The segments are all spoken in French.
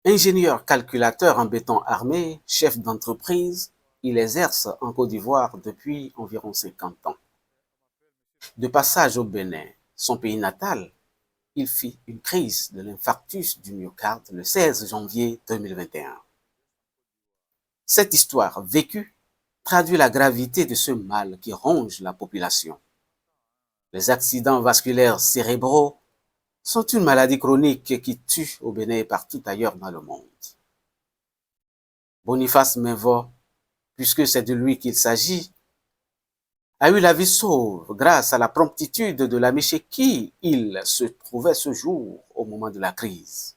Ingénieur calculateur en béton armé, chef d'entreprise, il exerce en Côte d'Ivoire depuis environ 50 ans. De passage au Bénin, son pays natal, il fit une crise de l'infarctus du myocarde le 16 janvier 2021. Cette histoire vécue traduit la gravité de ce mal qui ronge la population. Les accidents vasculaires cérébraux sont une maladie chronique qui tue au Bénin et partout ailleurs dans le monde. Boniface Menvor, puisque c'est de lui qu'il s'agit, a eu la vie sauve grâce à la promptitude de l'ami chez qui il se trouvait ce jour au moment de la crise.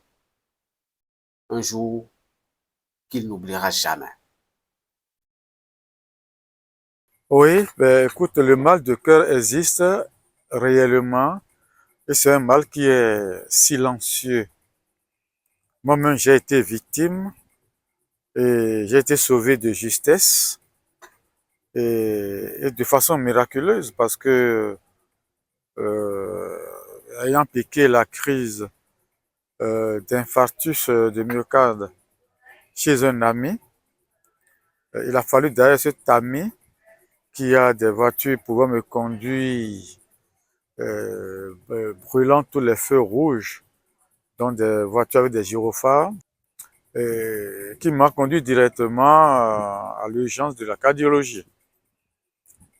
Un jour qu'il n'oubliera jamais. Oui, écoute, le mal de cœur existe réellement et c'est un mal qui est silencieux. Moi-même, j'ai été victime et j'ai été sauvé de justesse et de façon miraculeuse parce que euh, ayant piqué la crise d'infarctus de myocarde chez un ami, il a fallu d'ailleurs cet ami qui a des voitures pouvant me conduire brûlant tous les feux rouges dans des voitures avec des gyrophares, qui m'a conduit directement à l'urgence de la cardiologie.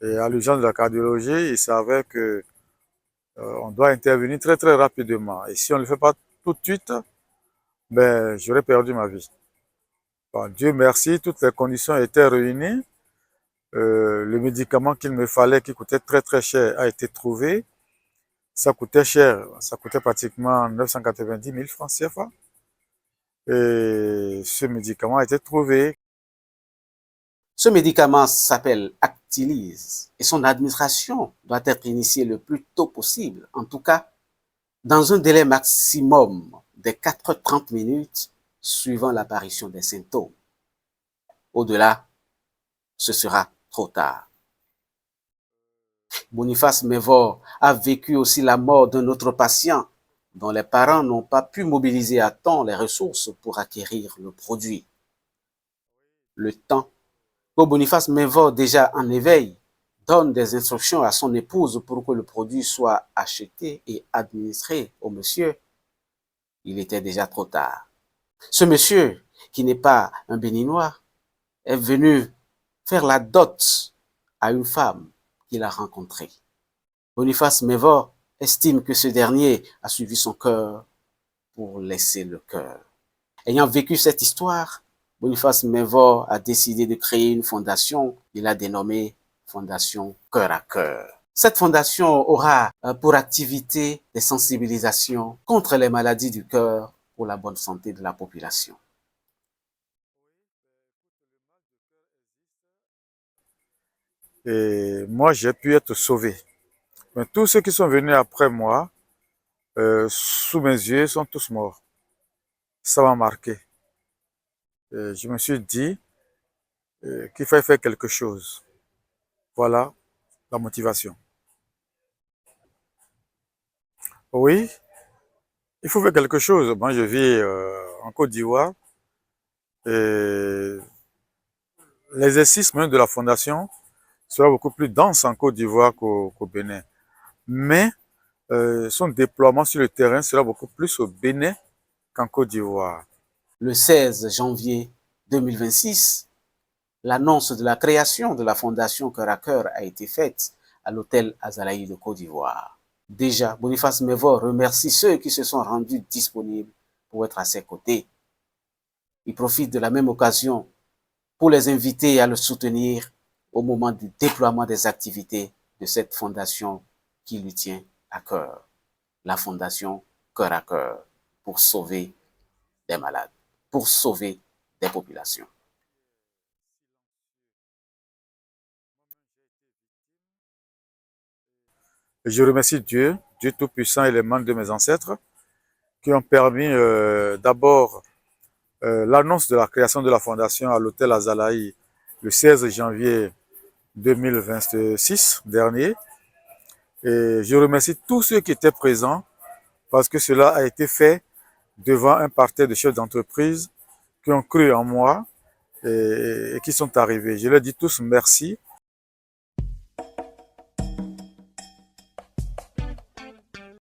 Et à l'urgence de la cardiologie, il savait que on doit intervenir très très rapidement. Et si on ne le fait pas tout de suite, ben j'aurais perdu ma vie. Bon, Dieu merci, toutes les conditions étaient réunies. Le médicament qu'il me fallait, qui coûtait très très cher, a été trouvé. Ça coûtait cher, ça coûtait pratiquement 990 000 francs CFA. Et ce médicament a été trouvé. Ce médicament s'appelle Actilise et son administration doit être initiée le plus tôt possible, en tout cas dans un délai maximum de 4 h 30 suivant l'apparition des symptômes. Au-delà, ce sera trop tard. Boniface Menvor a vécu aussi la mort d'un autre patient dont les parents n'ont pas pu mobiliser à temps les ressources pour acquérir le produit. Le temps que Boniface Menvor, déjà en éveil, donne des instructions à son épouse pour que le produit soit acheté et administré au monsieur, il était déjà trop tard. Ce monsieur, qui n'est pas un béninois, est venu faire la dot à une femme qu'il a rencontrée. Boniface Menvor estime que ce dernier a suivi son cœur pour laisser le cœur. Ayant vécu cette histoire, Boniface Menvor a décidé de créer une fondation. Il a dénommé Fondation Cœur à Cœur. Cette fondation aura pour activité des sensibilisations contre les maladies du cœur pour la bonne santé de la population. Et moi, j'ai pu être sauvé. Mais tous ceux qui sont venus après moi, sous mes yeux, sont tous morts. Ça m'a marqué. Et je me suis dit qu'il fallait faire quelque chose. Voilà la motivation. Oui, il faut faire quelque chose. Moi, je vis en Côte d'Ivoire et l'exercice même de la fondation sera beaucoup plus dense en Côte d'Ivoire qu'au Bénin. Mais son déploiement sur le terrain sera beaucoup plus au Bénin qu'en Côte d'Ivoire. Le 16 janvier 2026, l'annonce de la création de la Fondation Cœur à Cœur a été faite à l'hôtel Azalaï de Côte d'Ivoire. Déjà, Boniface Menvor remercie ceux qui se sont rendus disponibles pour être à ses côtés. Il profite de la même occasion pour les inviter à le soutenir au moment du déploiement des activités de cette fondation qui lui tient à cœur. La Fondation Cœur à Cœur pour sauver des malades, pour sauver des populations. Et je remercie Dieu, Dieu Tout-Puissant et les membres de mes ancêtres qui ont permis d'abord l'annonce de la création de la fondation à l'hôtel Azalaï le 16 janvier 2026 dernier. Et je remercie tous ceux qui étaient présents parce que cela a été fait devant un parterre de chefs d'entreprise qui ont cru en moi et qui sont arrivés. Je leur dis tous merci